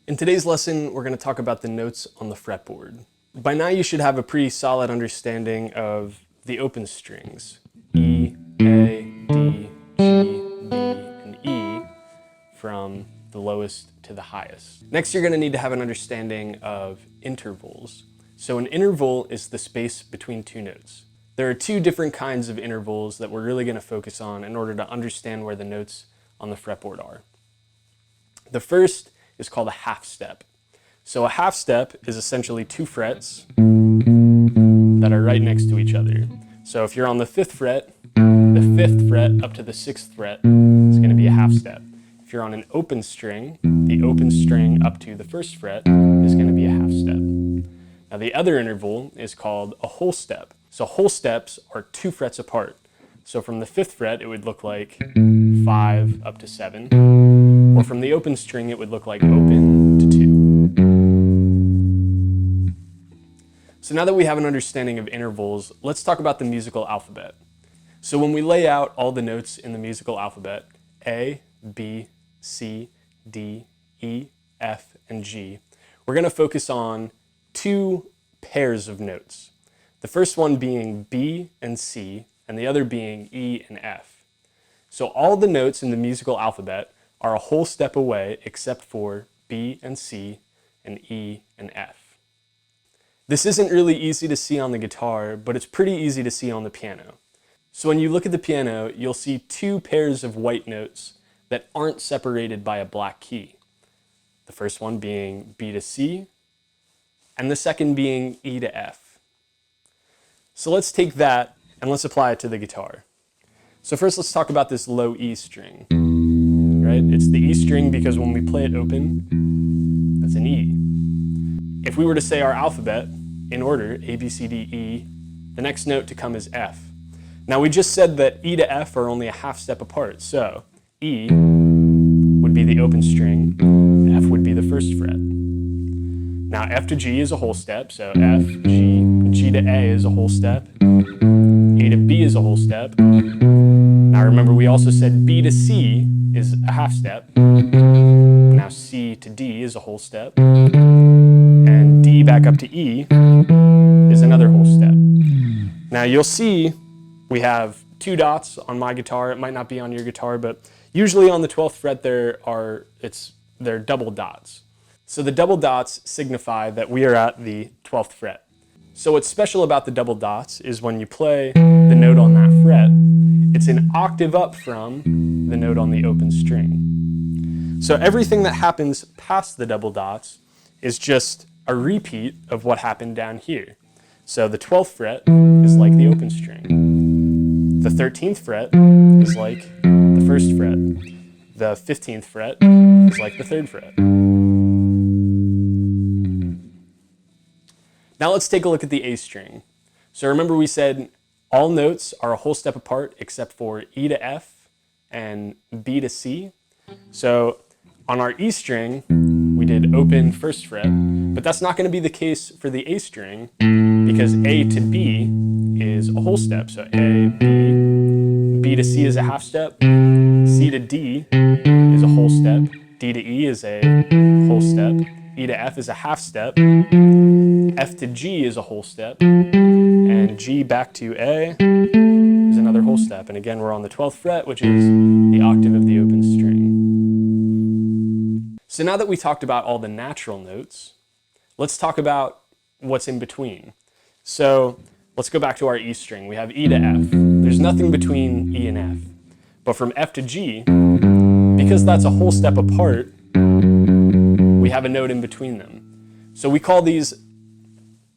In today's lesson, we're going to talk about the notes on the fretboard. By now you should have a pretty solid understanding of the open strings, E, A, D, G, B, and E, from the lowest to the highest. Next, you're going to need to have an understanding of intervals. So an interval is the space between two notes. There are two different kinds of intervals that we're really going to focus on in order to understand where the notes on the fretboard are. The first is called a half step. So a half step is essentially two frets that are right next to each other. So if you're on the 5th fret, the 5th fret up to the 6th fret is going to be a half step. If you're on an open string, the open string up to the 1st fret is going to be a half step. Now the other interval is called a whole step. So whole steps are 2 frets apart. So from the 5th fret, it would look like 5 up to 7. Or from the open string, it would look like open to 2. So now that we have an understanding of intervals, let's talk about the musical alphabet. So when we lay out all the notes in the musical alphabet, A, B, C, D, E, F, and G, we're going to focus on 2 pairs of notes. The first one being B and C, and the other being E and F. So all the notes in the musical alphabet are a whole step away except for B and C and E and F. This isn't really easy to see on the guitar, but it's pretty easy to see on the piano. So when you look at the piano, you'll see 2 pairs of white notes that aren't separated by a black key. The first one being B to C, and the second being E to F. So let's take that and let's apply it to the guitar. So first let's talk about this low E string, right? It's the E string because when we play it open, that's an E. If we were to say our alphabet in order, A, B, C, D, E, the next note to come is F. Now we just said that E to F are only a half step apart, so E would be the open string, F would be the 1st fret. Now F to G is a whole step, so F, G, G to A is a whole step, A to B is a whole step. Now remember we also said B to C is a half step. Now C to D is a whole step. And D back up to E is another whole step. Now you'll see we have 2 dots on my guitar. It might not be on your guitar, but usually on the 12th fret they're double dots. So the double dots signify that we are at the 12th fret. So what's special about the double dots is when you play the note on that fret, it's an octave up from the note on the open string. So everything that happens past the double dots is just a repeat of what happened down here. So the 12th fret is like the open string. The 13th fret is like the 1st fret. The 15th fret is like the 3rd fret. Now let's take a look at the A string. So remember we said all notes are a whole step apart except for E to F and B to C. So on our E string, we did open 1st fret, but that's not going to be the case for the A string because A to B is a whole step. So A, B to C is a half step, C to D is a whole step, D to E is a whole step, E to F is a half step, F to G is a whole step, and G back to A is another whole step. And again, we're on the 12th fret, which is the octave of the open string. So now that we talked about all the natural notes, let's talk about what's in between. So let's go back to our E string. We have E to F. There's nothing between E and F. But from F to G, because that's a whole step apart, we have a note in between them. So we call these,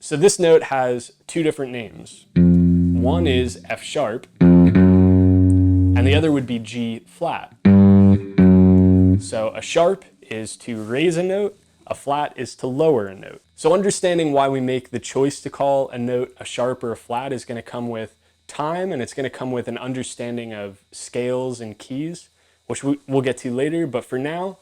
so this note has 2 different names. One is F sharp, and the other would be G flat. So a sharp is to raise a note, a flat is to lower a note. So understanding why we make the choice to call a note a sharp or a flat is going to come with time, and it's going to come with an understanding of scales and keys, which we'll get to later, but for now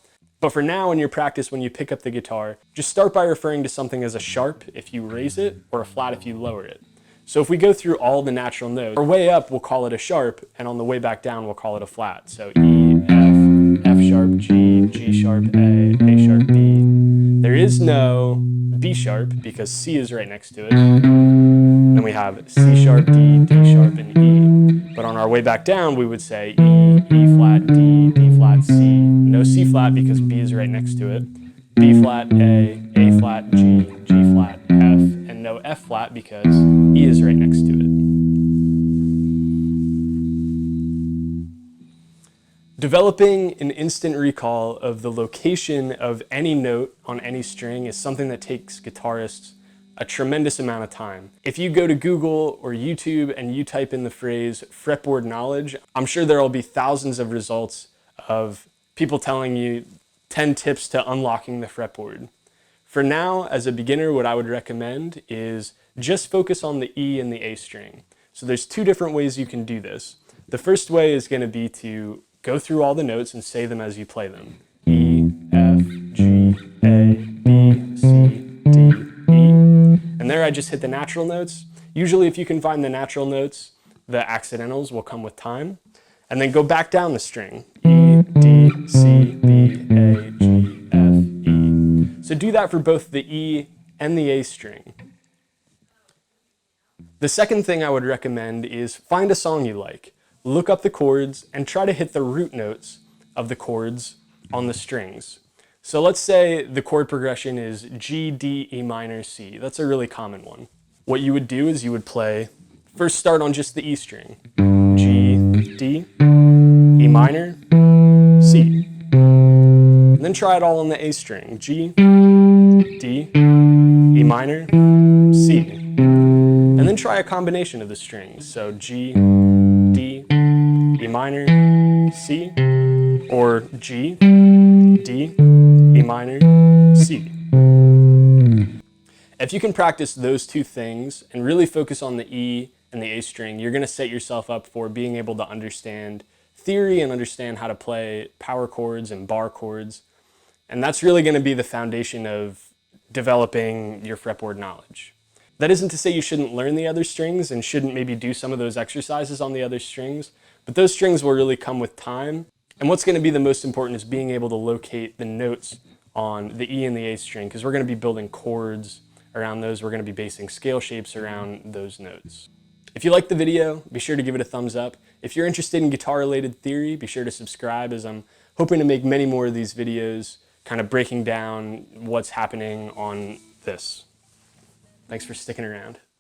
in your practice when you pick up the guitar, just start by referring to something as a sharp if you raise it or a flat if you lower it. So if we go through all the natural notes, our way up we'll call it a sharp, and on the way back down we'll call it a flat. So E, F, F sharp, G, G sharp, A sharp, B, is no B sharp because C is right next to it. Then we have C sharp, D, D sharp, and E. But on our way back down, we would say E, E flat, D, D flat, C. No C flat because B is right next to it. B flat, A flat, G, G flat, F, and no F flat because E is right next to it. Developing an instant recall of the location of any note on any string is something that takes guitarists a tremendous amount of time. If you go to Google or YouTube and you type in the phrase fretboard knowledge, I'm sure there will be thousands of results of people telling you 10 tips to unlocking the fretboard. For now, as a beginner, what I would recommend is just focus on the E and the A string. So there's two different ways you can do this. The first way is going to be to go through all the notes and say them as you play them. E, F, G, A, B, C, D, E. And there I just hit the natural notes. Usually if you can find the natural notes, the accidentals will come with time. And then go back down the string. E, D, C, B, A, G, F, E. So do that for both the E and the A string. The second thing I would recommend is find a song you like. Look up the chords and try to hit the root notes of the chords on the strings. So let's say the chord progression is G, D, E minor, C. That's a really common one. What you would do is you would play, first start on just the E string. G, D, E minor, C. And then try it all on the A string. G, D, E minor, C. And then try a combination of the strings. So G, D, E minor, C, or G, D, E minor, C. If you can practice those two things and really focus on the E and the A string, you're going to set yourself up for being able to understand theory and understand how to play power chords and bar chords. And that's really going to be the foundation of developing your fretboard knowledge. That isn't to say you shouldn't learn the other strings and shouldn't maybe do some of those exercises on the other strings, but those strings will really come with time. And what's going to be the most important is being able to locate the notes on the E and the A string, because we're going to be building chords around those. We're going to be basing scale shapes around those notes. If you liked the video, be sure to give it a thumbs up. If you're interested in guitar-related theory, be sure to subscribe, as I'm hoping to make many more of these videos kind of breaking down what's happening on this. Thanks for sticking around.